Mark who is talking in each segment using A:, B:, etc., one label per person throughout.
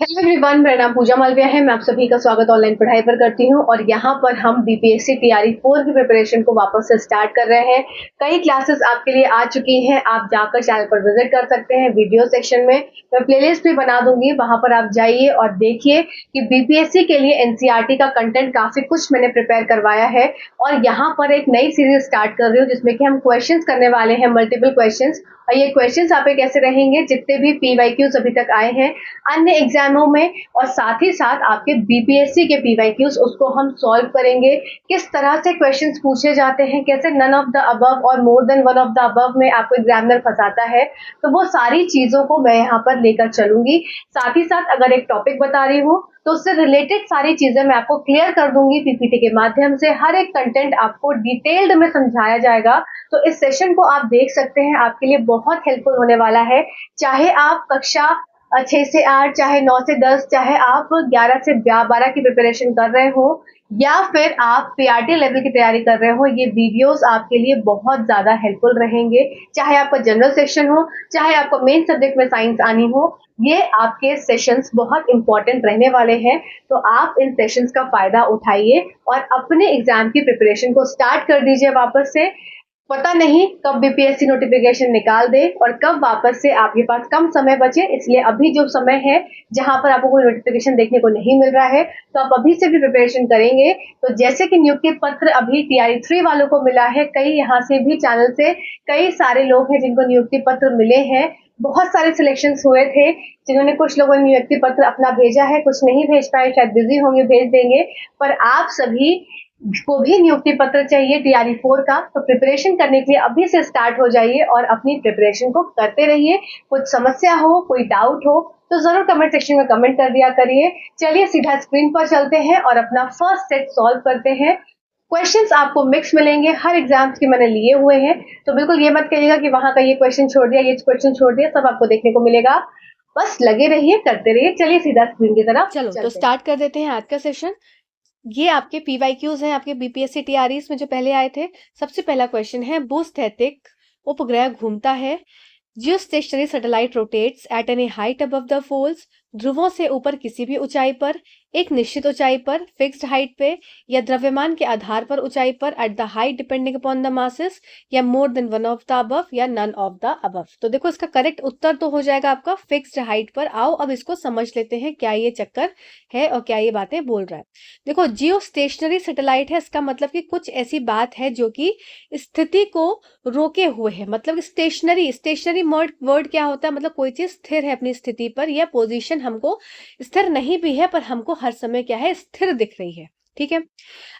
A: Hello everyone, मेरा नाम पूजा मालविया है। मैं आप सभी का स्वागत ऑनलाइन पढ़ाई पर करती हूँ और यहाँ पर हम बीपीएससी टीआरई 4 की प्रिपरेशन को वापस से स्टार्ट कर रहे हैं। कई क्लासेस आपके लिए आ चुकी हैं। आप जाकर चैनल पर विजिट कर सकते हैं। वीडियो सेक्शन में मैं प्लेलिस्ट भी बना दूंगी, वहां पर आप जाइए और देखिए कि बीपीएससी के लिए एनसीईआरटी का कंटेंट काफी कुछ मैंने प्रिपेयर करवाया है। और यहाँ पर एक नई सीरीज स्टार्ट कर रही हूँ जिसमें कि हम क्वेश्चंस करने वाले हैं, मल्टीपल क्वेश्चंस। और ये क्वेश्चंस आपके कैसे रहेंगे, जितने भी पीवाईक्यूज अभी तक आए हैं अन्य एग्जामों में, और साथ ही साथ आपके बीपीएससी के पीवाईक्यूज, उसको हम सॉल्व करेंगे। किस तरह से क्वेश्चंस पूछे जाते हैं, कैसे नन ऑफ द अबव और मोर than one of the above में आपको एग्जामिनर फंसाता है, तो वो सारी चीजों को मैं यहाँ पर लेकर चलूंगी। साथ ही साथ अगर एक टॉपिक बता रही हूँ तो उससे रिलेटेड सारी चीजें मैं आपको क्लियर कर दूंगी पीपीटी के माध्यम से। हर एक कंटेंट आपको डिटेल्ड में समझाया जाएगा। तो इस सेशन को आप देख सकते हैं, आपके लिए बहुत हेल्पफुल होने वाला है। चाहे आप कक्षा 6 से 8, चाहे 9 से 10, चाहे आप 11 से 12 की प्रिपरेशन कर रहे हो, या फिर आप पीआरटी लेवल की तैयारी कर रहे हो, ये वीडियोस आपके लिए बहुत ज्यादा हेल्पफुल रहेंगे। चाहे आपका जनरल सेक्शन हो, चाहे आपको मेन सब्जेक्ट में साइंस आनी हो, ये आपके सेशंस बहुत इंपॉर्टेंट रहने वाले हैं। तो आप इन सेशंस का फायदा उठाइए और अपने एग्जाम की प्रिपरेशन को स्टार्ट कर दीजिए वापस से। पता नहीं कब बीपीएससी नोटिफिकेशन निकाल दे और कब वापस से आपके पास कम समय बचे, इसलिए अभी जो समय है जहां पर आपको कोई नोटिफिकेशन देखने को नहीं मिल रहा है, तो आप अभी से भी प्रिपरेशन करेंगे। तो जैसे कि नियुक्ति पत्र अभी टीआरई 3 वालों को मिला है, कई यहाँ से भी चैनल से कई सारे लोग हैं जिनको नियुक्ति पत्र मिले हैं। बहुत सारे सिलेक्शन हुए थे, जिन्होंने कुछ लोगों ने नियुक्ति पत्र अपना भेजा है, कुछ नहीं भेज पाए, शायद बिजी होंगे, भेज देंगे। पर आप सभी को भी नियुक्ति पत्र चाहिए टीआरई 4 का, तो प्रिपरेशन करने के लिए अभी से स्टार्ट हो जाइए और अपनी प्रिपरेशन को करते रहिए। कुछ समस्या हो, कोई डाउट हो, तो जरूर कमेंट सेक्शन में कमेंट कर दिया करिए। चलिए सीधा स्क्रीन पर चलते हैं और अपना फर्स्ट सेट सॉल्व करते हैं। क्वेश्चंस आपको मिक्स मिलेंगे, हर एग्जाम्स के मैंने लिए हुए हैं, तो बिल्कुल ये मत कहिएगा कि वहां का ये क्वेश्चन छोड़ दिया, ये क्वेश्चन छोड़ दिया, सब आपको देखने को मिलेगा। बस लगे रहिए, करते रहिए। चलिए सीधा स्क्रीन की तरफ
B: चलो तो
A: चलते हैं।
B: स्टार्ट कर देते हैं आज का सेशन। ये आपके पीवाईक्यूज हैं, आपके बीपीएससी टीआरईस में जो पहले आए थे। सबसे पहला क्वेश्चन है, भूस्थैतिक उपग्रह घूमता है। Geostationary satellite rotates at any height above the poles. ध्रुवों से ऊपर किसी भी ऊंचाई पर, एक निश्चित ऊंचाई पर, फिक्स्ड हाइट पे, या द्रव्यमान के आधार पर ऊंचाई पर, at the height depending upon the masses, या more than one of the above, या नन ऑफ द अबव। तो देखो इसका करेक्ट उत्तर तो हो जाएगा आपका फिक्स्ड हाइट पर। आओ अब इसको समझ लेते हैं क्या ये चक्कर है और क्या ये बातें बोल रहा है। देखो जियो स्टेशनरी सैटेलाइट है, इसका मतलब कि कुछ ऐसी बात है जो कि स्थिति को रोके हुए है। मतलब स्टेशनरी, स्टेशनरी वर्ड क्या होता है, मतलब कोई चीज स्थिर है अपनी स्थिति पर, या पोजीशन हमको स्थिर नहीं भी है पर हमको हर समय क्या है, स्थिर दिख रही है। ठीक है।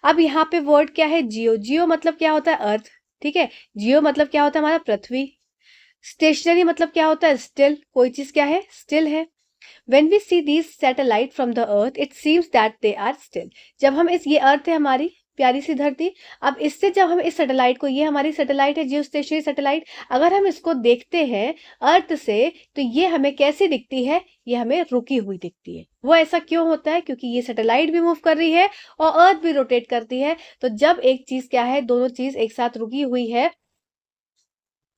B: अब यहाँ पे वर्ड क्या है, जियो। जियो मतलब क्या होता है, अर्थ। ठीक है। जियो मतलब क्या होता है, हमारा पृथ्वी। स्टेशनरी मतलब क्या होता है, स्टिल। कोई चीज क्या है, स्टिल है। When we see these satellite from the earth, it seems that they are still. जब हम इस, ये अर्थ है हमारी प्यारी सी धरती। अब इससे जब हम इस सैटेलाइट को, ये हमारी सैटेलाइट है जियो स्टेशनरी सैटेलाइट, अगर हम इसको देखते हैं अर्थ से, तो ये हमें कैसी दिखती है, ये हमें रुकी हुई दिखती है। वो ऐसा क्यों होता है, क्योंकि ये सैटेलाइट भी मूव कर रही है और अर्थ भी रोटेट करती है। तो जब एक चीज क्या है, दोनों चीज एक साथ रुकी हुई है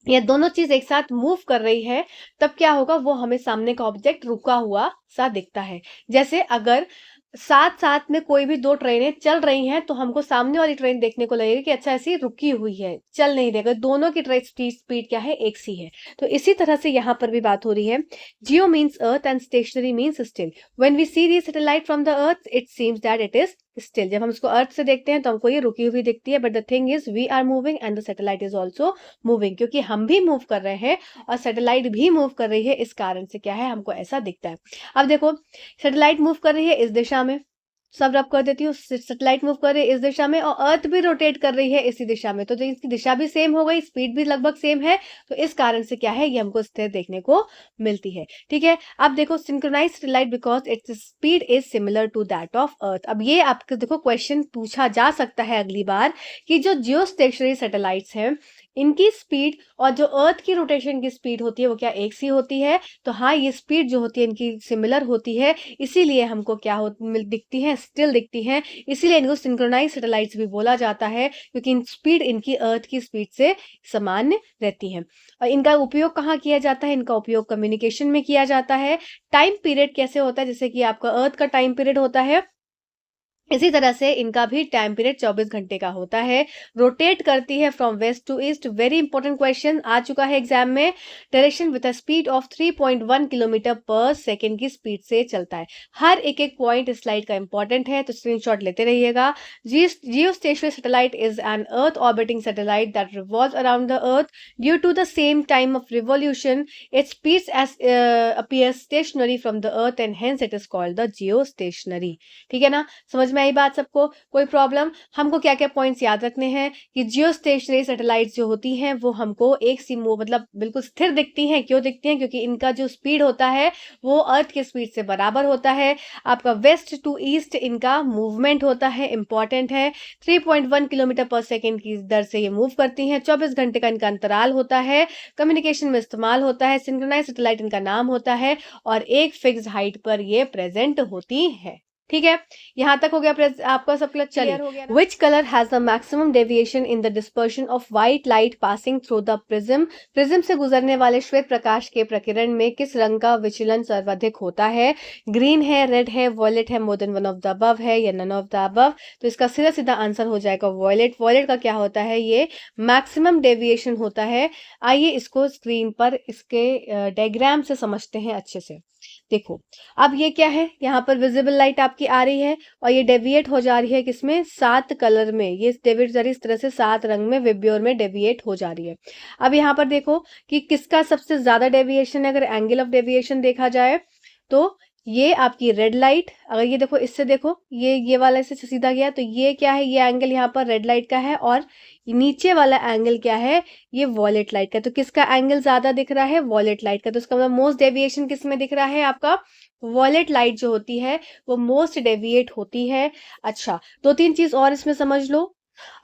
B: या दोनों चीज एक साथ मूव कर रही है, तब क्या होगा, वो हमें सामने का ऑब्जेक्ट रुका हुआ सा दिखता है। जैसे अगर साथ साथ में कोई भी दो ट्रेनें चल रही हैं, तो हमको सामने वाली ट्रेन देखने को लगेगी कि अच्छा ऐसी रुकी हुई है, चल नहीं रहेगा। दोनों की ट्रेन स्पीड क्या है, एक सी है। तो इसी तरह से यहाँ पर भी बात हो रही है। Geo means earth and stationary means still. When we see the satellite from the earth, it seems that it is still. जब हम इसको अर्थ से देखते हैं तो हमको ये रुकी हुई दिखती है, but the thing is we are moving and the satellite is also moving. क्योंकि हम भी मूव कर रहे हैं और सैटेलाइट भी मूव कर रही है, इस कारण से क्या है, हमको ऐसा दिखता है। अब देखो सैटेलाइट मूव कर रही है इस दिशा में, सब रब कर देती हूँ। सैटेलाइट मूव कर रही है इस दिशा में और अर्थ भी रोटेट कर रही है इसी दिशा में, तो इसकी दिशा भी सेम हो गई, स्पीड भी लगभग सेम है। तो इस कारण से क्या है, ये हमको स्थिर देखने को मिलती है। ठीक है। अब देखो synchronise satellite because its speed is similar to that of earth. अब ये आपको देखो क्वेश्चन पूछा जा सकता है अगली बार कि जो जियो स्टेशनरी सैटेलाइट्स हैं, इनकी स्पीड और जो अर्थ की रोटेशन की स्पीड होती है वो क्या एक सी होती है? तो हाँ, ये स्पीड जो होती है इनकी सिमिलर होती है, इसीलिए हमको क्या दिखती हैं, स्टिल दिखती हैं। इसीलिए इनको सिंक्रोनाइज सैटेलाइट्स भी बोला जाता है, क्योंकि स्पीड इनकी अर्थ की स्पीड से सामान्य रहती है। और इनका उपयोग कहाँ किया जाता है? इनका उपयोग कम्युनिकेशन में किया जाता है। टाइम पीरियड कैसे होता है? जैसे कि आपका अर्थ का टाइम पीरियड होता है, इसी तरह से इनका भी टाइम पीरियड 24 घंटे का होता है। रोटेट करती है from west to east. Very important question आ चुका है एग्जाम में। Direction with a speed of 3.1 kilometre पर सेकेंड की स्पीड से चलता है। हर एक एक पॉइंट इस स्लाइड का इंपॉर्टेंट है, तो स्क्रीनशॉट लेते रहिएगा। Geostationary satellite is an earth orbiting satellite that revolves around the earth due to the same time of revolution. Its speeds as appear stationary from the earth and hence it is called the geostationary. ठीक है ना? समझ में आई बात सबको? कोई problem? हमको क्या क्या पॉइंट्स याद रखने हैं कि जियोस्टेशनरी सैटेलाइट्स जो होती हैं वो हमको एक सी मतलब बिल्कुल स्थिर दिखती हैं। क्यों दिखती हैं? क्योंकि इनका जो स्पीड होता है वो अर्थ के स्पीड से बराबर होता है। आपका वेस्ट टू ईस्ट इनका मूवमेंट होता है, इंपॉर्टेंट है। 3.1 किलोमीटर पर सेकेंड की दर से ये मूव करती हैं। 24 घंटे का इनका अंतराल होता है। कम्युनिकेशन में इस्तेमाल होता है। सिंक्रोनाइज सैटेलाइट इनका नाम होता है और एक फिक्स हाइट पर ये प्रेजेंट होती है। ठीक है, यहां तक हो गया आपका सब क्लियर हो गया। Which colour has the maximum deviation in the dispersion of white light passing through the prism? Prism से गुजरने वाले श्वेत प्रकाश के प्रकिरण में किस रंग का विचलन सर्वाधिक होता है? ग्रीन है, रेड है, वॉयलेट है, मोर than one of the above है या नन ऑफ द अबव? तो इसका सीधा सीधा आंसर हो जाएगा वॉयलेट। वॉयलेट का क्या होता है? ये मैक्सिमम डेविएशन होता है। आइए इसको स्क्रीन पर इसके डायग्राम से समझते हैं अच्छे से। देखो, अब ये क्या है? यहाँ पर विजिबल लाइट आपकी आ रही है और ये डेविएट हो जा रही है किसमें? 7 कलर में। ये डेविएट जा रही है इस तरह से 7 रंग में, विब्योर में डेविएट हो जा रही है। अब यहाँ पर देखो कि किसका सबसे ज्यादा डेविएशन है। अगर एंगल ऑफ डेविएशन देखा जाए तो ये आपकी रेड लाइट, अगर ये देखो इससे देखो, ये वाला इससे सीधा गया तो ये क्या है? ये एंगल यहाँ पर रेड लाइट का है और नीचे वाला एंगल क्या है? ये वॉयलेट लाइट का। तो किसका एंगल ज्यादा दिख रहा है? वॉयलेट लाइट का। तो इसका मतलब मोस्ट डेविएशन किस में दिख रहा है? आपका वॉयलेट लाइट जो होती है वो मोस्ट डेविएट होती है। अच्छा, 2-3 चीज और इसमें समझ लो।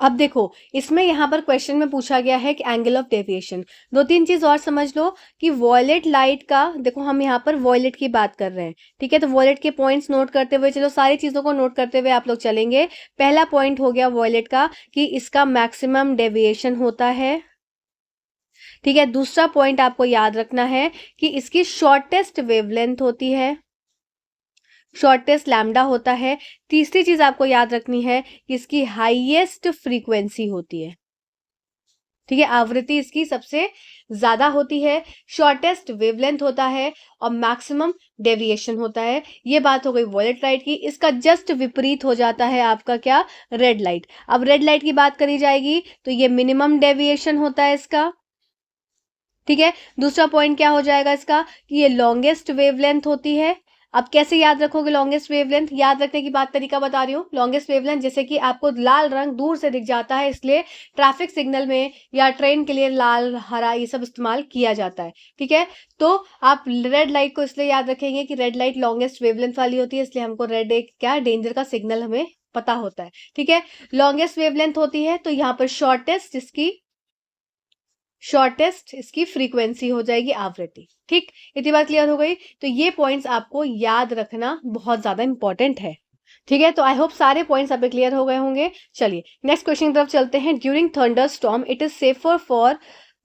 B: अब देखो, इसमें यहाँ पर क्वेश्चन में पूछा गया है कि एंगल ऑफ डेविएशन। 2-3 चीज और समझ लो कि वॉयलेट लाइट का, देखो हम यहाँ पर वॉयलेट की बात कर रहे हैं, ठीक है? तो वॉयलेट के पॉइंट्स नोट करते हुए चलो, सारी चीजों को नोट करते हुए आप लोग चलेंगे। पहला पॉइंट हो गया वॉयलेट का कि इसका मैक्सिमम डेविएशन होता है, ठीक है? दूसरा पॉइंट आपको याद रखना है कि इसकी शॉर्टेस्ट वेवलेंथ होती है, शॉर्टेस्ट लैम्डा होता है। तीसरी चीज आपको याद रखनी है कि इसकी हाईएस्ट फ्रीक्वेंसी होती है, ठीक है? आवृत्ति इसकी सबसे ज्यादा होती है, शॉर्टेस्ट वेवलेंथ होता है और मैक्सिमम डेविएशन होता है। ये बात हो गई वॉयलेट लाइट की। इसका जस्ट विपरीत हो जाता है आपका क्या? Red light. अब रेड लाइट की बात करी जाएगी तो ये मिनिमम डेविएशन होता है इसका, ठीक है? दूसरा पॉइंट क्या हो जाएगा इसका कि ये लॉन्गेस्ट वेवलेंथ होती है। अब कैसे याद रखोगे लॉन्गेस्ट वेवलेंथ? याद रखने की बात तरीका बता रही हूँ। लॉन्गेस्ट वेवलेंथ जैसे कि आपको लाल रंग दूर से दिख जाता है, इसलिए ट्रैफिक सिग्नल में या ट्रेन के लिए लाल हरा ये सब इस्तेमाल किया जाता है, ठीक है? तो आप रेड लाइट को इसलिए याद रखेंगे कि रेड लाइट लॉन्गेस्ट वेवलेंथ वाली होती है, इसलिए हमको रेड एक क्या डेंजर का सिग्नल हमें पता होता है, ठीक है? लॉन्गेस्ट वेवलेंथ होती है तो यहाँ पर शॉर्टेस्ट इसकी फ्रीक्वेंसी हो जाएगी, आवृत्ति। ठीक, इतनी बात क्लियर हो गई? तो ये पॉइंट्स आपको याद रखना बहुत ज्यादा इंपॉर्टेंट है, ठीक है? तो आई होप सारे पॉइंट्स आप क्लियर हो गए होंगे। चलिए नेक्स्ट क्वेश्चन की तरफ चलते हैं। During thunder storm it is safer for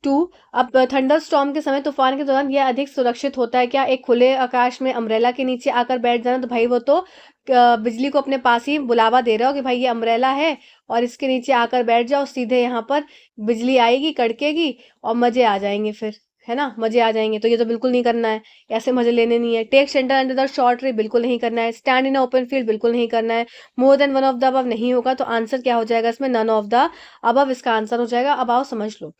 B: to, अब थंडर स्टॉर्म के समय, तूफान के दौरान यह अधिक सुरक्षित होता है क्या? एक खुले आकाश में अम्ब्रेला के नीचे आकर बैठ जाना? तो भाई वो तो बिजली को अपने पास ही बुलावा दे रहा हो कि भाई ये अम्ब्रेला है और इसके नीचे आकर बैठ जाओ, सीधे यहाँ पर बिजली आएगी, कड़केगी और मजे आ जाएंगे, फिर है ना, मजे आ जाएंगे। तो ये तो बिल्कुल नहीं करना है, ऐसे मजे लेने नहीं है। Take shelter under the short tree बिल्कुल नहीं करना है। स्टैंड इन ओपन फील्ड बिल्कुल नहीं करना है। मोर than one of the above नहीं होगा। तो आंसर क्या हो जाएगा इसमें? नन ऑफ द अबव इसका आंसर हो जाएगा। अब आओ समझ लो।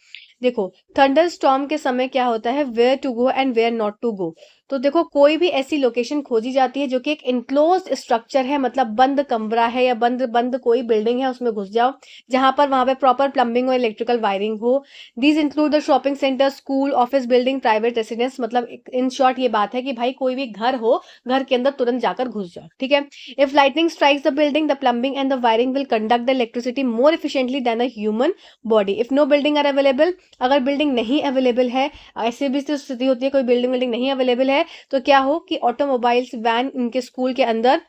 B: देखो थंडर स्टॉर्म के समय क्या होता है, where to go and where not to go. तो देखो कोई भी ऐसी लोकेशन खोजी जाती है जो कि एक इनक्लोज्ड स्ट्रक्चर है, मतलब बंद कमरा है या बंद बंद कोई बिल्डिंग है, उसमें घुस जाओ जहां पर वहां पे प्रॉपर प्लम्बिंग और इलेक्ट्रिकल वायरिंग हो। These include the shopping centre, school, office building, private residence. मतलब इन शॉर्ट ये बात है कि भाई कोई भी घर हो, घर के अंदर तुरंत जाकर घुस जाओ, ठीक है। If lightning strikes the building, the plumbing and the wiring will conduct the electricity more efficiently than a human body. If no building are available, अगर बिल्डिंग नहीं अवेलेबल है, ऐसी भी तो स्थिति होती है कोई बिल्डिंग नहीं अवेलेबल है, तो क्या हो कि ऑटोमोबाइल्स, वैन इनके स्कूल के अंदर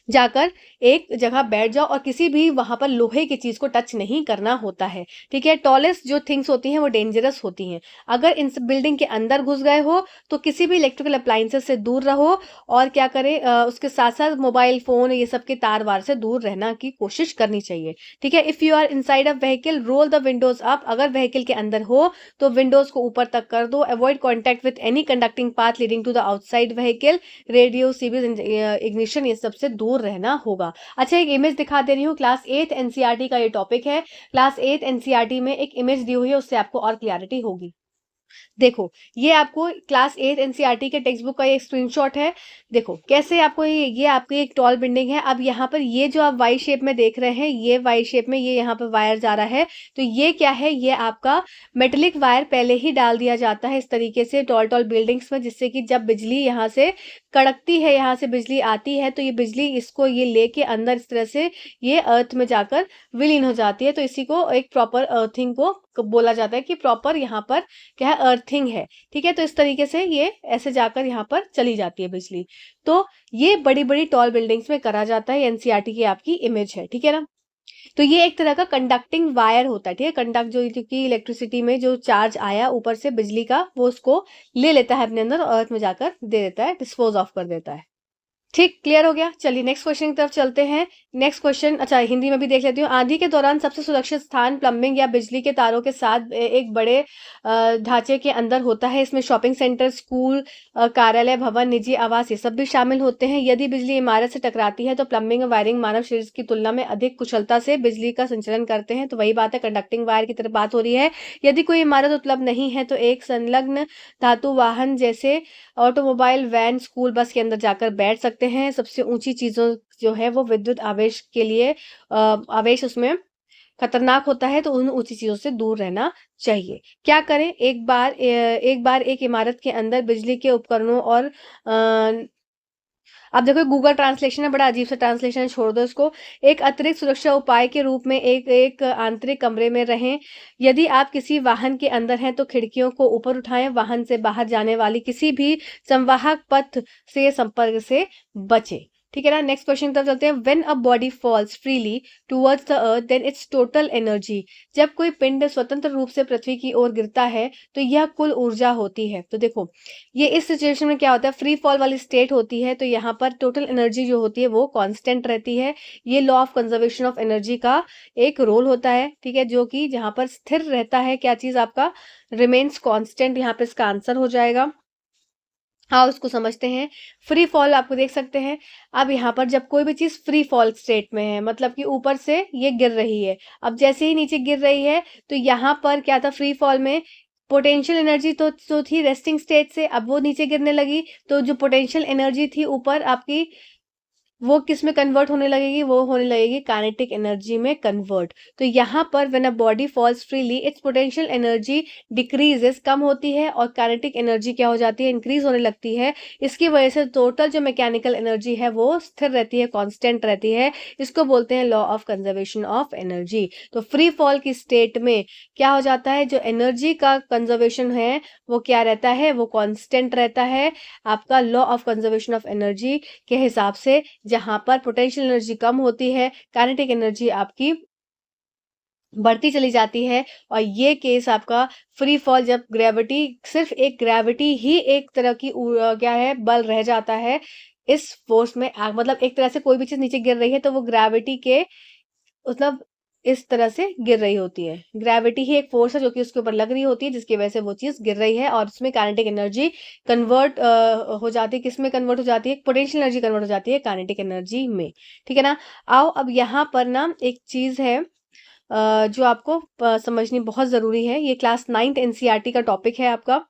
B: जाकर एक जगह बैठ जाओ और किसी भी वहां पर लोहे की चीज को टच नहीं करना होता है, ठीक है। टॉलेस्ट जो थिंग्स होती हैं वो डेंजरस होती हैं। अगर इन बिल्डिंग के अंदर घुस गए हो तो किसी भी इलेक्ट्रिकल अप्लायंसेस से दूर रहो, और क्या करें, उसके साथ साथ मोबाइल फोन ये सब के तार वार से दूर रहना की कोशिश करनी चाहिए, ठीक है। If you are inside a vehicle, roll the windows up. अगर व्हीकल के अंदर हो तो विंडोज को ऊपर तक कर दो। Avoid contact with any conducting path leading to the outside vehicle. Radio, CBs, ignition, ये सबसे दूर रहना होगा। अच्छा, एक इमेज दिखा दे रही हूँ, क्लास 8 एनसीईआरटी का ये टॉपिक है। क्लास 8 एनसीईआरटी में एक इमेज दी हुई है, उससे आपको और क्लैरिटी होगी। देखो ये आपको क्लास 8 एनसीईआरटी के टेक्स्ट बुक का ये स्क्रीनशॉट है। देखो कैसे आपको ये आपकी एक टॉल बिल्डिंग है। अब यहाँ पर ये जो आप वाई शेप में देख रहे हैं, ये वाई शेप में ये यहाँ पर वायर जा रहा है, तो ये क्या है, ये आपका मेटेलिक वायर पहले ही डाल दिया जाता है इस तरीके से टॉल टॉल बिल्डिंग्स में, जिससे कि जब बिजली यहाँ से कड़कती है, यहाँ से बिजली आती है, तो ये बिजली इसको ये लेके अंदर इस तरह से ये अर्थ में जाकर विलीन हो जाती है। तो इसी को एक प्रॉपर अर्थिंग को बोला जाता है कि प्रॉपर यहाँ पर क्या है, अर्थिंग है, ठीक है। तो इस तरीके से ये ऐसे जाकर यहाँ पर चली जाती है बिजली। तो ये बड़ी बड़ी टॉल बिल्डिंग्स में करा जाता है। एनसीईआरटी की आपकी इमेज है, ठीक है ना। तो ये एक तरह का कंडक्टिंग वायर होता है, ठीक है। कंडक्ट जो, क्योंकि इलेक्ट्रिसिटी में जो चार्ज आया ऊपर से बिजली का, वो उसको ले लेता है अपने अंदर और अर्थ में जाकर दे देता है, डिस्पोज ऑफ कर देता है। ठीक, क्लियर हो गया। चलिए नेक्स्ट क्वेश्चन की तरफ चलते हैं। नेक्स्ट क्वेश्चन, अच्छा हिंदी में भी देख लेती हूँ। आंधी के दौरान सबसे सुरक्षित स्थान प्लम्बिंग या बिजली के तारों के साथ एक बड़े ढांचे के अंदर होता है। इसमें शॉपिंग सेंटर, स्कूल, कार्यालय, भवन, निजी आवास, ये सब भी शामिल होते हैं। यदि बिजली इमारत से टकराती है तो प्लम्बिंग और वायरिंग मानव शरीर की तुलना में अधिक कुशलता से बिजली का संचालन करते हैं। तो वही बात है, कंडक्टिंग वायर की तरफ बात हो रही है। यदि कोई इमारत उपलब्ध नहीं है तो एक संलग्न धातु वाहन जैसे ऑटोमोबाइल, वैन, स्कूल बस के अंदर जाकर बैठ सकते हैं। सबसे ऊंची चीजों जो है वो विद्युत आवेश के लिए आवेश उसमें खतरनाक होता है, तो उन ऊंची चीजों से दूर रहना चाहिए। क्या करें, एक बार एक इमारत के अंदर बिजली के उपकरणों और अब देखो गूगल ट्रांसलेशन है, बड़ा अजीब सा ट्रांसलेशन है, छोड़ दो इसको। एक अतिरिक्त सुरक्षा उपाय के रूप में एक एक आंतरिक कमरे में रहें। यदि आप किसी वाहन के अंदर हैं तो खिड़कियों को ऊपर उठाएं। वाहन से बाहर जाने वाली किसी भी संवाहक पथ से संपर्क से बचें, ठीक है ना। नेक्स्ट क्वेश्चन की तरफ चलते हैं। When a body falls freely towards the earth then its total energy. जब कोई पिंड स्वतंत्र रूप से पृथ्वी की ओर गिरता है तो यह कुल ऊर्जा होती है। तो देखो ये इस सिचुएशन में क्या होता है, फ्री फॉल वाली स्टेट होती है, तो यहाँ पर टोटल एनर्जी जो होती है वो कांस्टेंट रहती है। ये law of conservation of energy का एक रोल होता है, ठीक है, जो कि जहां पर स्थिर रहता है, क्या चीज आपका रिमेन्स कांस्टेंट, यहाँ पे इसका आंसर हो जाएगा। हाँ, उसको समझते हैं। फ्री फॉल आपको देख सकते हैं। अब यहाँ पर जब कोई भी चीज फ्री फॉल स्टेट में है, मतलब कि ऊपर से ये गिर रही है, अब जैसे ही नीचे गिर रही है तो यहाँ पर क्या था, फ्री फॉल में पोटेंशियल एनर्जी तो थी रेस्टिंग स्टेट से, अब वो नीचे गिरने लगी, तो जो पोटेंशियल एनर्जी थी ऊपर आपकी, वो किस में कन्वर्ट होने लगेगी, वो होने लगेगी काइनेटिक एनर्जी में कन्वर्ट। तो यहाँ पर when a body falls freely its potential energy decreases, कम होती है, और काइनेटिक एनर्जी क्या हो जाती है, इंक्रीज होने लगती है। इसकी वजह से टोटल जो मैकेनिकल एनर्जी है वो स्थिर रहती है, कांस्टेंट रहती है। इसको बोलते हैं law of conservation of energy. तो फ्री फॉल की स्टेट में क्या हो जाता है, जो एनर्जी का कंजर्वेशन है वो क्या रहता है, वो कांस्टेंट रहता है। आपका law of conservation of energy के हिसाब से जहां पर पोटेंशियल एनर्जी कम होती है, काइनेटिक एनर्जी आपकी बढ़ती चली जाती है। और ये केस आपका फ्री फॉल, जब ग्रेविटी, सिर्फ एक ग्रेविटी ही एक तरह की क्या है, बल रह जाता है इस फोर्स में। मतलब एक तरह से कोई भी चीज नीचे गिर रही है तो वो ग्रेविटी के मतलब इस तरह से गिर रही होती है। ग्रेविटी ही एक फोर्स है जो कि उसके ऊपर लग रही होती है, जिसकी वजह से वो चीज गिर रही है, और उसमें काइनेटिक एनर्जी कन्वर्ट हो जाती है। किस में कन्वर्ट हो जाती है, पोटेंशियल एनर्जी कन्वर्ट हो जाती है काइनेटिक एनर्जी में, ठीक है ना। आओ अब यहाँ पर ना एक चीज है, जो आपको समझनी बहुत ज़रूरी है। ये क्लास 9th एनसीईआरटी का टॉपिक है आपका।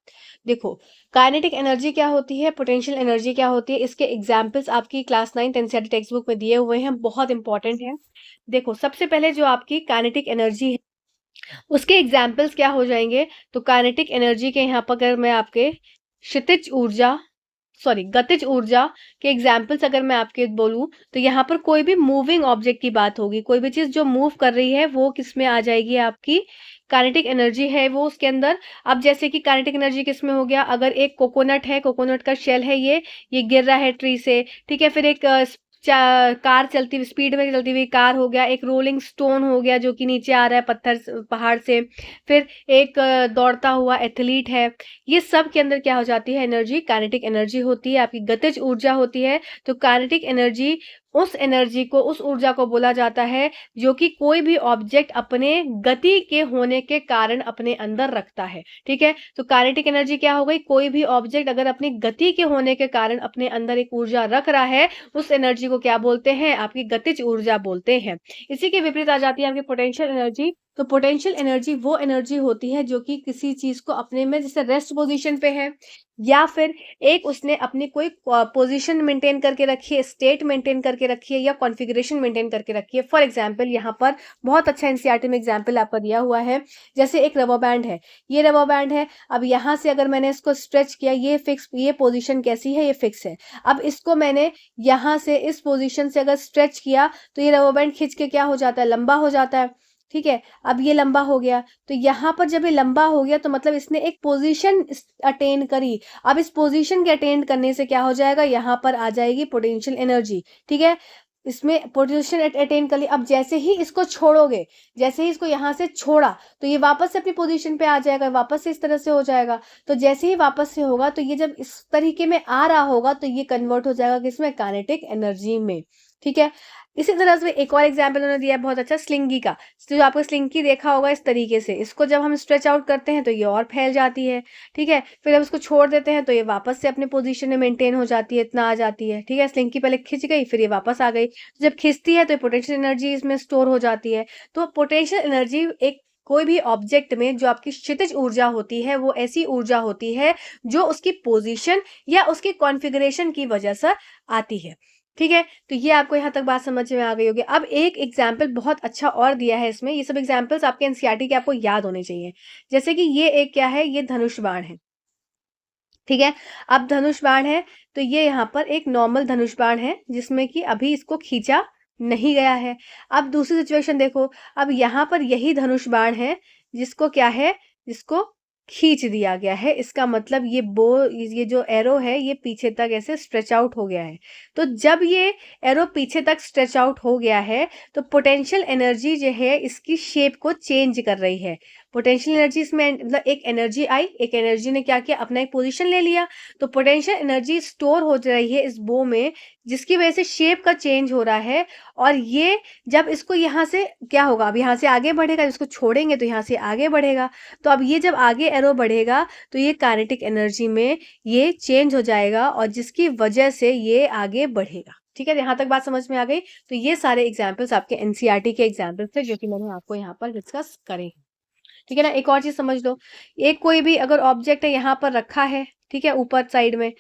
B: देखो, काइनेटिक एनर्जी क्या होती है, पोटेंशियल एनर्जी क्या होती है, इसके एग्जाम्पल्स आपकी class 9th NCERT text book में दिए हुए हैं, बहुत इंपॉर्टेंट है। देखो, सबसे पहले जो आपकी काइनेटिक एनर्जी है, उसके एग्जाम्पल्स क्या हो जाएंगे। तो काइनेटिक एनर्जी के यहाँ पर अगर मैं आपके क्षितिज ऊर्जा, सॉरी गतिज ऊर्जा के एग्जाम्पल्स अगर मैं आपके बोलूं, तो यहाँ पर कोई भी मूविंग ऑब्जेक्ट की बात होगी। कोई भी चीज जो मूव कर रही है वो किस में आ जाएगी, आपकी काइनेटिक एनर्जी है वो उसके अंदर। अब जैसे कि काइनेटिक एनर्जी किस में हो गया, अगर एक कोकोनट है, कोकोनट का शेल है, ये गिर रहा है ट्री से, ठीक है। फिर एक कार चलती हुई, स्पीड में चलती हुई कार हो गया, एक रोलिंग स्टोन हो गया जो कि नीचे आ रहा है पहाड़ से। फिर एक दौड़ता हुआ एथलीट है। ये सब के अंदर क्या हो जाती है, एनर्जी काइनेटिक एनर्जी होती है, आपकी गतिज ऊर्जा होती है। तो काइनेटिक एनर्जी उस एनर्जी को, उस ऊर्जा को बोला जाता है जो कि कोई भी ऑब्जेक्ट अपने गति के होने के कारण अपने अंदर रखता है, ठीक है। तो काइनेटिक एनर्जी क्या हो गई, कोई भी ऑब्जेक्ट अगर अपनी गति के होने के कारण अपने अंदर एक ऊर्जा रख रहा है, उस एनर्जी को क्या बोलते हैं, आपकी गतिज ऊर्जा बोलते हैं। इसी के विपरीत आ जाती है आपकी पोटेंशियल एनर्जी। तो पोटेंशियल एनर्जी वो एनर्जी होती है जो कि किसी चीज को अपने में, जैसे रेस्ट पोजीशन पे है, या फिर एक उसने अपनी कोई पोजीशन मेंटेन करके रखी है, स्टेट मेंटेन करके रखी है, या कॉन्फ़िगरेशन मेंटेन करके रखी है। फॉर एग्जांपल यहाँ पर बहुत अच्छा एनसीईआरटी में एग्जांपल आपका दिया हुआ है। जैसे एक रबर बैंड है, ये रबर बैंड है। अब यहाँ से अगर मैंने इसको स्ट्रेच किया, ये फिक्स, ये पोजीशन कैसी है, ये फिक्स है। अब इसको मैंने यहाँ से इस पोजीशन से अगर स्ट्रेच किया, तो ये रबर बैंड खिंच के क्या हो जाता है, लंबा हो जाता है, ठीक है। अब ये लंबा हो गया, तो यहाँ पर जब ये लंबा हो गया तो मतलब इसने एक पोजीशन अटेन करी। अब इस पोजीशन के अटेन करने से क्या हो जाएगा, यहाँ पर आ जाएगी पोटेंशियल एनर्जी, ठीक है। इसमें पोजीशन अटेन कर ली। अब जैसे ही इसको छोड़ोगे, जैसे ही इसको यहाँ से छोड़ा, तो ये वापस से अपनी पोजीशन पे आ जाएगा, वापस से इस तरह से हो जाएगा। तो जैसे ही वापस से होगा, तो ये जब इस तरीके में आ रहा होगा, तो ये कन्वर्ट हो जाएगा किसमें, काइनेटिक एनर्जी में, ठीक है। इसी तरह से एक और एग्जाम्पल उन्होंने दिया है बहुत अच्छा, स्लिंगी का। तो जो आपको स्लिंगी देखा होगा इस तरीके से, इसको जब हम स्ट्रेच आउट करते हैं तो ये और फैल जाती है, ठीक है। फिर जब इसको छोड़ देते हैं तो ये वापस से अपने पोजीशन में मेंटेन हो जाती है, इतना आ जाती है, ठीक है। स्लिंगी पहले खिंच गई, फिर ये वापस आ गई। तो जब खिंचती है तो पोटेंशियल एनर्जी इसमें स्टोर हो जाती है। तो पोटेंशियल एनर्जी एक कोई भी ऑब्जेक्ट में जो आपकी क्षितिज ऊर्जा होती है, वो ऐसी ऊर्जा होती है जो उसकी पोजीशन या उसकी कॉन्फ़िगरेशन की वजह से आती है, ठीक है। तो ये आपको यहाँ तक बात समझ में आ गई होगी। अब एक एग्जाम्पल बहुत अच्छा और दिया है इसमें, ये सब एग्जाम्पल्स आपके एनसीईआरटी के आपको याद होने चाहिए। जैसे कि ये एक क्या है, ये धनुष बाण है, ठीक है। अब धनुष बाण है, तो ये यहाँ पर एक नॉर्मल धनुष बाण है जिसमें कि अभी इसको खींचा नहीं गया है। अब दूसरी सिचुएशन देखो, अब यहाँ पर यही धनुष बाण है जिसको क्या है, जिसको खींच दिया गया है। इसका मतलब ये जो एरो है ये पीछे तक ऐसे स्ट्रेच आउट हो गया है। तो जब ये एरो पीछे तक स्ट्रेच आउट हो गया है, तो पोटेंशियल एनर्जी जो है इसकी शेप को चेंज कर रही है। पोटेंशियल एनर्जी इसमें मतलब एक एनर्जी आई, एक एनर्जी ने क्या किया, अपना एक पोजीशन ले लिया। तो पोटेंशियल एनर्जी स्टोर हो रही है इस बो में, जिसकी वजह से शेप का चेंज हो रहा है। और ये जब इसको यहाँ से क्या होगा, अब यहाँ से आगे बढ़ेगा, इसको छोड़ेंगे तो यहाँ से आगे बढ़ेगा। तो अब ये जब आगे एरो बढ़ेगा तो ये काइनेटिक एनर्जी में ये चेंज हो जाएगा, और जिसकी वजह से ये आगे बढ़ेगा, ठीक है। यहाँ तक बात समझ में आ गई। तो ये सारे एग्जाम्पल्स आपके एनसीईआरटी के एग्जाम्पल्स थे जो कि मैंने आपको यहाँ पर डिस्कस करे, ठीक है ना। एक और चीज समझ लो, एक कोई भी अगर ऑब्जेक्ट है यहाँ पर रखा है, ठीक है, ऊपर साइड में,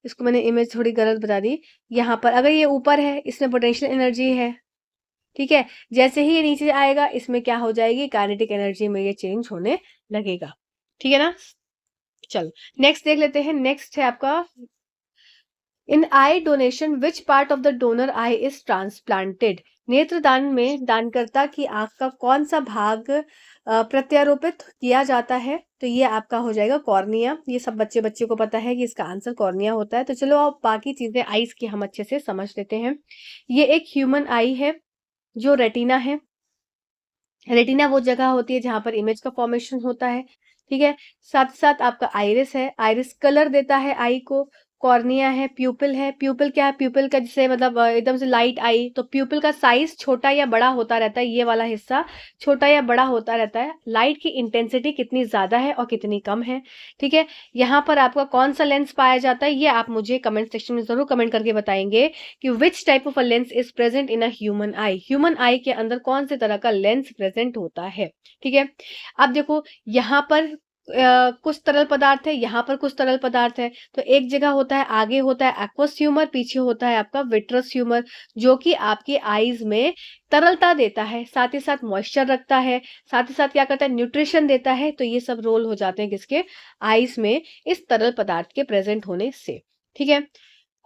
B: इसको मैंने इमेज थोड़ी गलत बता दी। यहाँ पर अगर ये ऊपर है, इसमें पोटेंशियल एनर्जी है, ठीक है। जैसे ही ये नीचे आएगा, इसमें क्या हो जाएगी, काइनेटिक एनर्जी में ये चेंज होने लगेगा, ठीक है ना। चलो नेक्स्ट देख लेते हैं। नेक्स्ट है आपका, in eye donation which part of the donor eye is transplanted. नेत्रदान में दानकर्ता की आंख का कौन सा भाग प्रत्यारोपित किया जाता है। तो ये आपका हो जाएगा कॉर्निया। ये सब बच्चे को पता है कि इसका आंसर कॉर्निया होता है। तो चलो अब बाकी चीजें आईज की हम अच्छे से समझ लेते हैं। ये एक ह्यूमन आई है जो रेटिना है। रेटिना वो जगह होती है जहां पर इमेज का फॉर्मेशन होता है, ठीक है। साथ साथ आपका आइरिस है, आइरिस कलर देता है आई को। कॉर्निया है, प्यूपिल है। प्यूपिल क्या है? प्यूपिल का जैसे मतलब एकदम से लाइट आई तो प्यूपिल का साइज छोटा या बड़ा होता रहता है, ये वाला हिस्सा छोटा या बड़ा होता रहता है। लाइट की इंटेंसिटी कितनी ज्यादा है और कितनी कम है, ठीक है। यहाँ पर आपका कौन सा लेंस पाया जाता है, ये आप मुझे कमेंट सेक्शन में जरूर कमेंट करके बताएंगे कि which type of a lens is present in a human I. Human आई के अंदर कौन से तरह का लेंस प्रेजेंट होता है, ठीक है। अब देखो यहाँ पर कुछ तरल पदार्थ है, यहाँ पर कुछ तरल पदार्थ है। तो एक जगह होता है, आगे होता है एक्वस ह्यूमर, पीछे होता है आपका विट्रस ह्यूमर, जो कि आपके आईज में तरलता देता है, साथ ही साथ मॉइस्चर रखता है, साथ ही साथ क्या करता है, न्यूट्रिशन देता है। तो ये सब रोल हो जाते हैं किसके? आईज में इस तरल पदार्थ के प्रेजेंट होने से, ठीक है।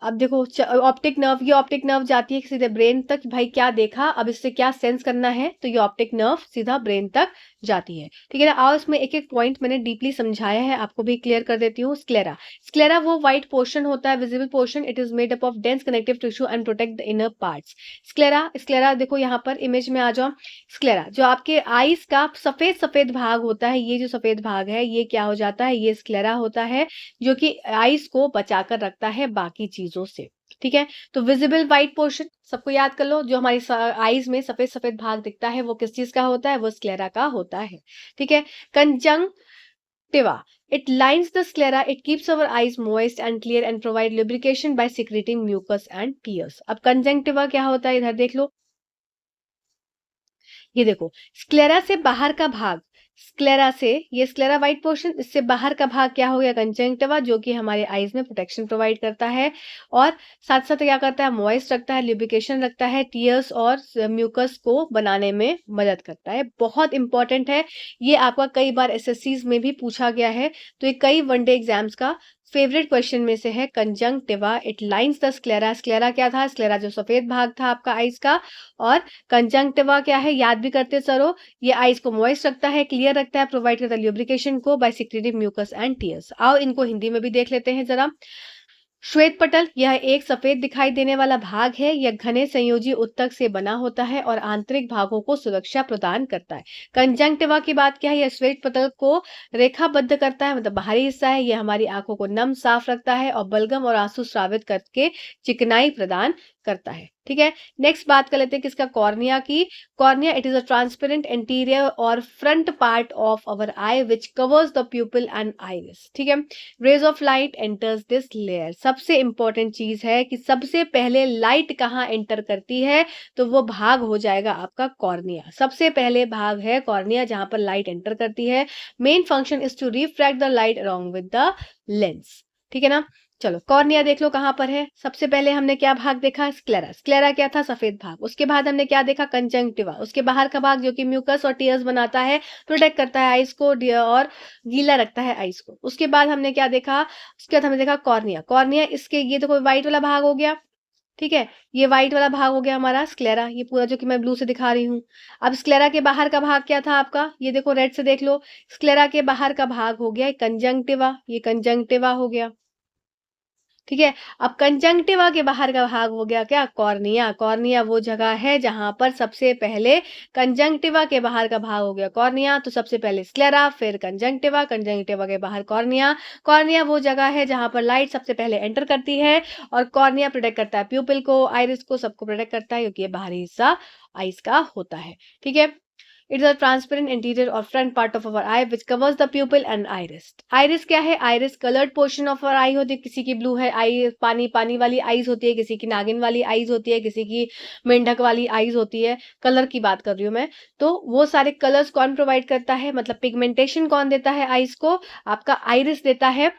B: अब देखो ऑप्टिक नर्व, ये ऑप्टिक नर्व जाती है सीधे ब्रेन तक। भाई क्या देखा, अब इससे क्या सेंस करना है, तो ये ऑप्टिक नर्व सीधा ब्रेन तक जाती है, ठीक है ना। आओ इसमें एक एक पॉइंट मैंने डीपली समझाया है, आपको भी क्लियर कर देती हूँ। स्क्लेरा, स्क्लेरा वो व्हाइट पोर्शन होता है, visible portion. It is made up of dense connective tissue and protect the inner parts. Sclera, sclera देखो यहाँ पर इमेज में आ जाओ। स्क्लेरा जो आपके आईज का सफेद सफेद भाग होता है, ये जो सफेद भाग है ये क्या हो जाता है, ये स्क्लेरा होता है, जो कि आईज को बचाकर रखता है बाकी चीजों से, ठीक है। तो विजिबल व्हाइट पोर्शन सबको याद कर लो, जो हमारी आईज में सफेद सफेद भाग दिखता है वो किस चीज का होता है, वो स्क्लेरा का होता है, ठीक है। Conjunctiva, it lines the sclera, it keeps our eyes moist and clear and provide lubrication by secreting mucus and tears। अब कंजंक्टिवा क्या होता है, इधर देख लो, ये देखो स्क्लेरा से बाहर का भाग, स्क्लेरा से, ये स्क्लेरा व्हाइट पोर्शन, इससे बाहर का भाग क्या हो गया, कंजंक्टिवा, जो कि हमारे आईज में प्रोटेक्शन प्रोवाइड करता है और साथ साथ क्या करता है, मॉइस्ट रखता है, ल्यूब्रिकेशन रखता है, टीयर्स और म्यूकस को बनाने में मदद करता है। बहुत इंपॉर्टेंट है ये, आपका कई बार एसएससीज में भी पूछा गया है, तो ये कई वनडे एग्जाम्स का फेवरेट क्वेश्चन में से है। Conjunctiva, it lines the sclera, sclera क्या था, स्क्लेरा जो सफेद भाग था आपका आईज का, और कंजंक्टिवा क्या है, याद भी करते सरो, ये आईज को मॉइस्ट रखता है, क्लियर रखता है, प्रोवाइड करता है ल्यूब्रिकेशन को by secreting mucus and tears. आओ इनको हिंदी में भी देख लेते हैं जरा। श्वेत पटल, यह एक सफेद दिखाई देने वाला भाग है, यह घने संयोजी उत्तक से बना होता है और आंतरिक भागों को सुरक्षा प्रदान करता है। कंजंक्टिवा की बात क्या है, यह श्वेत पटल को रेखाबद्ध करता है, मतलब बाहरी हिस्सा है, यह हमारी आंखों को नम साफ रखता है और बलगम और आंसू स्रावित करके चिकनाई प्रदान करता है, ठीक है। नेक्स्ट बात कर लेते हैं किसका, कॉर्निया की। Cornea, it is a transparent anterior और front part of our eye which covers the pupil and iris, ठीक है। Rays of light enters this layer, सबसे इंपॉर्टेंट चीज है कि सबसे पहले लाइट कहाँ एंटर करती है, तो वो भाग हो जाएगा आपका कॉर्निया। सबसे पहले भाग है कॉर्निया जहां पर लाइट एंटर करती है। Main function is to refract the light along with the lens, ठीक है ना। चलो कॉर्निया देख लो कहां पर है। सबसे पहले हमने क्या भाग देखा, स्क्लेरा, स्क्लेरा क्या था, सफेद भाग। उसके बाद हमने क्या देखा, कंजंक्टिवा, उसके बाहर का भाग जो कि म्यूकस और टीयर्स बनाता है, प्रोटेक्ट करता है आइस को और गीला रखता है आइस को। उसके बाद हमने क्या देखा, उसके बाद हमने देखा कॉर्निया। कॉर्निया इसके, ये देखो व्हाइट वाला भाग हो गया, ठीक है, ये व्हाइट वाला भाग हो गया हमारा स्क्लेरा, ये पूरा जो कि मैं ब्लू से दिखा रही हूँ। अब स्क्लेरा के बाहर का भाग क्या था आपका, ये देखो रेड से देख लो, स्क्लेरा के बाहर का भाग हो गया कंजंक्टिवा, ये कंजंक्टिवा हो गया, ठीक है। अब कंजंक्टिवा के बाहर का भाग हो गया क्या, कॉर्निया। कॉर्निया वो जगह है जहां पर सबसे पहले, कंजंक्टिवा के बाहर का भाग हो गया कॉर्निया, तो सबसे पहले स्क्लेरा, फिर कंजंक्टिवा, कंजंक्टिवा के बाहर कॉर्निया। कॉर्निया वो जगह है जहां पर लाइट सबसे पहले एंटर करती है और कॉर्निया प्रोटेक्ट करता है प्यूपिल को, आइरिस को, सबको प्रोटेक्ट करता है क्योंकि ये बाहरी हिस्सा आइस का होता है, ठीक है। It is a transparent interior or front part of our eye which covers the pupil and iris. Iris क्या है, iris colored portion of our eye होती है, किसी की blue है आई, पानी पानी वाली आईज होती है, किसी की नागिन वाली आईज होती है, किसी की मेंढक वाली आईज होती है। कलर की बात कर रही हूँ मैं, तो वो सारे कलर्स कौन प्रोवाइड करता है, मतलब पिगमेंटेशन कौन देता है आईज को, आपका आइरिस देता है।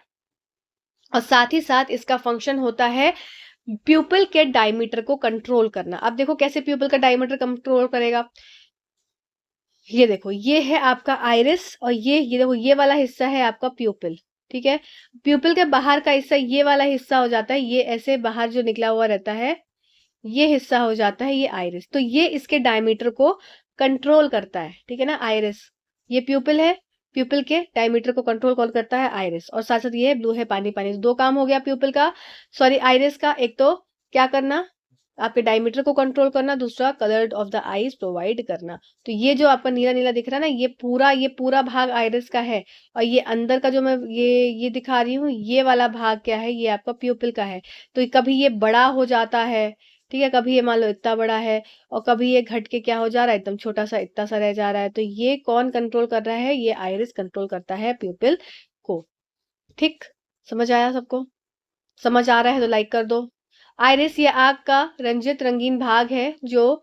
B: और साथ ही साथ इसका फंक्शन होता है प्यूपिल के डायमीटर को कंट्रोल करना। अब देखो कैसे प्यूपिल का डायमीटर कंट्रोल करेगा, ये देखो ये है आपका आइरिस और ये देखो ये वाला हिस्सा है आपका प्यूपिल, ठीक है। प्यूपिल के बाहर का हिस्सा ये वाला हिस्सा हो जाता है, ये ऐसे बाहर जो निकला हुआ रहता है ये हिस्सा हो जाता है ये आइरिस, तो ये इसके डायमीटर को कंट्रोल करता है, ठीक है ना। आइरिस, ये प्यूपिल है, प्यूपिल के डायमीटर को कंट्रोल कौन करता है, आइरिस। और साथ साथ ये ब्लू है पानी पानी, दो काम हो गया प्यूपिल का, सॉरी आइरिस का। एक तो क्या करना, आपके डायमीटर को कंट्रोल करना, दूसरा colour of the eyes provide करना। तो ये जो आपका नीला नीला दिख रहा है ना, ये पूरा भाग आइरिस का है, और ये अंदर का जो मैं ये दिखा रही हूँ, ये वाला भाग क्या है, ये आपका प्यूपिल का है। तो कभी ये बड़ा हो जाता है, ठीक है, कभी ये मान लो इतना बड़ा है, और कभी ये घट के क्या हो जा रहा है, एकदम छोटा सा इतना सा रह जा रहा है। तो ये कौन कंट्रोल कर रहा है, ये आइरिस कंट्रोल करता है प्यूपिल को। ठीक, समझ आया सबको? समझ आ रहा है तो लाइक कर दो। आइरिस ये आग का रंजित रंगीन भाग है जो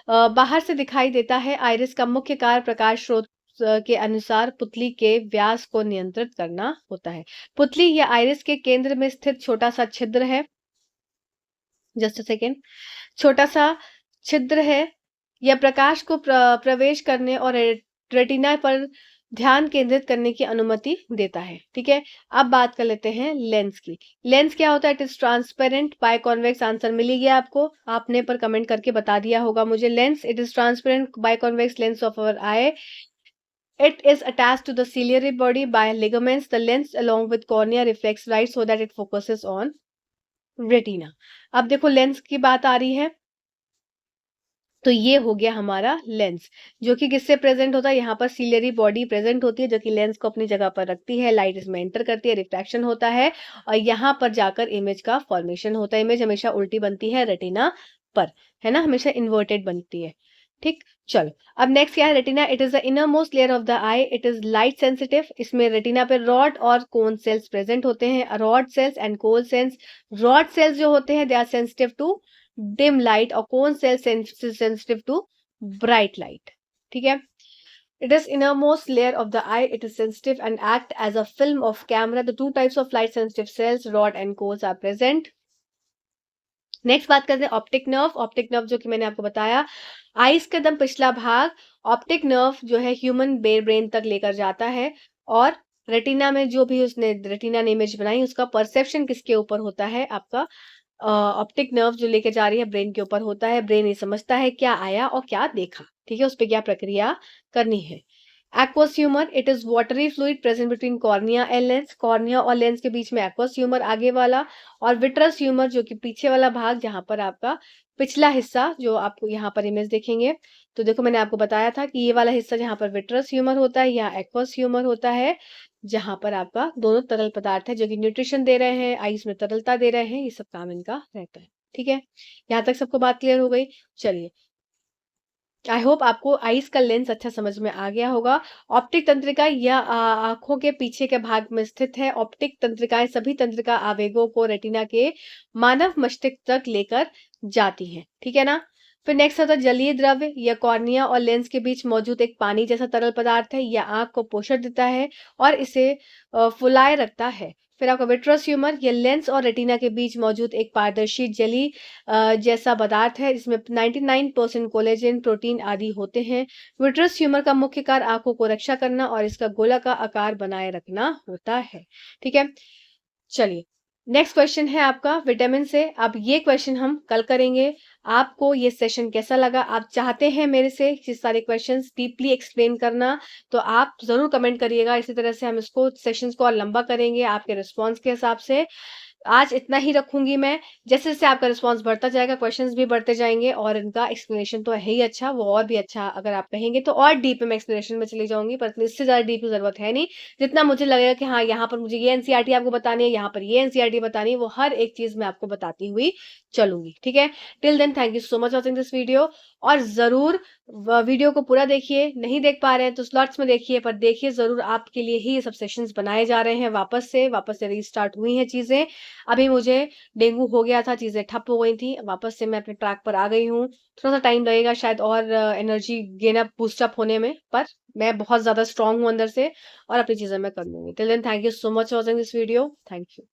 B: बाहर से दिखाई देता है। आइरिस का मुख्य कार्य प्रकाश स्रोत के अनुसार पुतली के व्यास को नियंत्रित करना होता है। पुतली या आइरिस के केंद्र में स्थित छोटा सा छिद्र है, जस्ट अ सेकेंड, छोटा सा छिद्र है, यह प्रकाश को प्रवेश करने और रेटिना पर ध्यान केंद्रित करने की अनुमति देता है। ठीक है, अब बात कर लेते हैं लेंस की। लेंस क्या होता है? It is transparent by convex. Answer मिल ही गया आपको, आपने पर कमेंट करके बता दिया होगा मुझे। Lens, it is transparent bye convex lens of our eye. It is attached to the ciliary body by ligaments. The lens along with cornea reflects light so that it focuses on retina. अब देखो lens की बात आ रही है, तो ये हो गया हमारा लेंस, जो कि किससे प्रेजेंट होता है? यहाँ पर सीलियरी बॉडी प्रेजेंट होती है, जो कि लेंस को अपनी जगह पर रखती है, लाइट इसमें एंटर करती है, रिफ्रैक्शन होता है, और यहाँ पर जाकर इमेज का फॉर्मेशन होता है। इमेज हमेशा उल्टी बनती है रेटिना पर, है ना, हमेशा इन्वर्टेड बनती है। ठीक, चलो अब नेक्स्ट क्या है? Retina, it is the innermost layer of the eye, it is light sensitive. इसमें रेटिना पे रॉड और कोन सेल्स प्रेजेंट होते हैं, rod cells and cone cells. Rod cells जो होते हैं, they are sensitive to dim light, और cone cell sensitive to bright light. ठीक है, it is innermost layer of the eye, it is sensitive and act as a film of camera. The two types of light sensitive cells, rod and cones, are present. Next बात करते हैं optic nerve. Optic nerve जो कि मैंने आपको बताया, ice का एकदम पिछला भाग ऑप्टिक नर्व जो है ह्यूमन ब्रेन तक लेकर जाता है, और रेटिना में जो भी उसने रेटिना ने इमेज बनाई, उसका परसेप्शन किसके ऊपर होता है? आपका ऑप्टिक नर्व जो लेके जा रही है ब्रेन के ऊपर होता है। ब्रेन ये समझता है क्या आया और क्या देखा, ठीक है, उस पर क्या प्रक्रिया करनी है। Aqueous humour, it is watery fluid present between cornea and lens. Cornea और लेंस के बीच में एक्वस ह्यूमर आगे वाला, और विट्रस ह्यूमर जो कि पीछे वाला भाग, जहां पर आपका पिछला हिस्सा, जो आपको यहाँ पर इमेज देखेंगे तो देखो मैंने आपको बताया था कि ये वाला हिस्सा जहां पर विट्रस ह्यूमर होता है, यहाँ एक्वस ह्यूमर होता है, जहां पर आपका दोनों तरल पदार्थ है जो कि न्यूट्रिशन दे रहे हैं, आइस में तरलता दे रहे हैं, ये सब काम इनका रहता है। ठीक है, यहाँ तक सबको बात क्लियर हो गई। चलिए, आई होप आपको आइस का लेंस अच्छा समझ में आ गया होगा। ऑप्टिक तंत्रिका यह आंखों के पीछे के भाग में स्थित है। ऑप्टिक तंत्रिकाएं सभी तंत्रिका आवेगों को रेटिना के मानव मस्तिष्क तक लेकर जाती हैं। ठीक है ना। फिर नेक्स्ट होता है जलीय द्रव्य। यह कॉर्निया और लेंस के बीच मौजूद एक पानी जैसा तरल पदार्थ है। यह आंख को पोषण देता है और इसे फुलाए रखता है। फिर आपका विट्रस ह्यूमर, यह लेंस और रेटिना के बीच मौजूद एक पारदर्शी जली जैसा पदार्थ है। इसमें 99% कोलेजन, प्रोटीन आदि होते हैं। विट्रस ह्यूमर का मुख्य कार्य आंखों को रक्षा करना और इसका गोला का आकार बनाए रखना होता है। ठीक है, चलिए नेक्स्ट क्वेश्चन है आपका विटामिन से। अब ये क्वेश्चन हम कल करेंगे। आपको ये सेशन कैसा लगा? आप चाहते हैं मेरे से ये सारे क्वेश्चंस डीपली एक्सप्लेन करना, तो आप जरूर कमेंट करिएगा। इसी तरह से हम इसको सेशंस को और लंबा करेंगे आपके रिस्पॉन्स के हिसाब से। आज इतना ही रखूंगी मैं। जैसे जैसे आपका रिस्पॉन्स बढ़ता जाएगा, क्वेश्चंस भी बढ़ते जाएंगे, और इनका एक्सप्लेनेशन तो है ही अच्छा, वो और भी अच्छा अगर आप कहेंगे तो और डीप में एक्सप्लेनेशन में चली जाऊंगी, पर इससे ज्यादा डीप की जरूरत है नहीं। जितना मुझे लगेगा कि हाँ यहाँ पर मुझे ये एनसीईआरटी आपको बतानी है, यहाँ पर ये एनसीईआरटी बतानी है, वो हर एक चीज मैं आपको बताती हुई चलूंगी। ठीक है, till then thank you so much watching this video. और जरूर वीडियो को पूरा देखिए, नहीं देख पा रहे हैं तो स्लॉट्स में देखिए, पर देखिए जरूर, आपके लिए ही ये सब सेशंस बनाए जा रहे हैं। वापस से रीस्टार्ट हुई हैं चीजें। अभी मुझे डेंगू हो गया था, चीजें ठप हो गई थी, वापस से मैं अपने ट्रैक पर आ गई हूँ। थोड़ा सा टाइम लगेगा शायद और energy gain up boost up होने में, पर मैं बहुत ज्यादा स्ट्रांग हूँ अंदर से और अपनी चीजें मैं कर लूंगी। Till then thank you so much for watching this video. Thank you.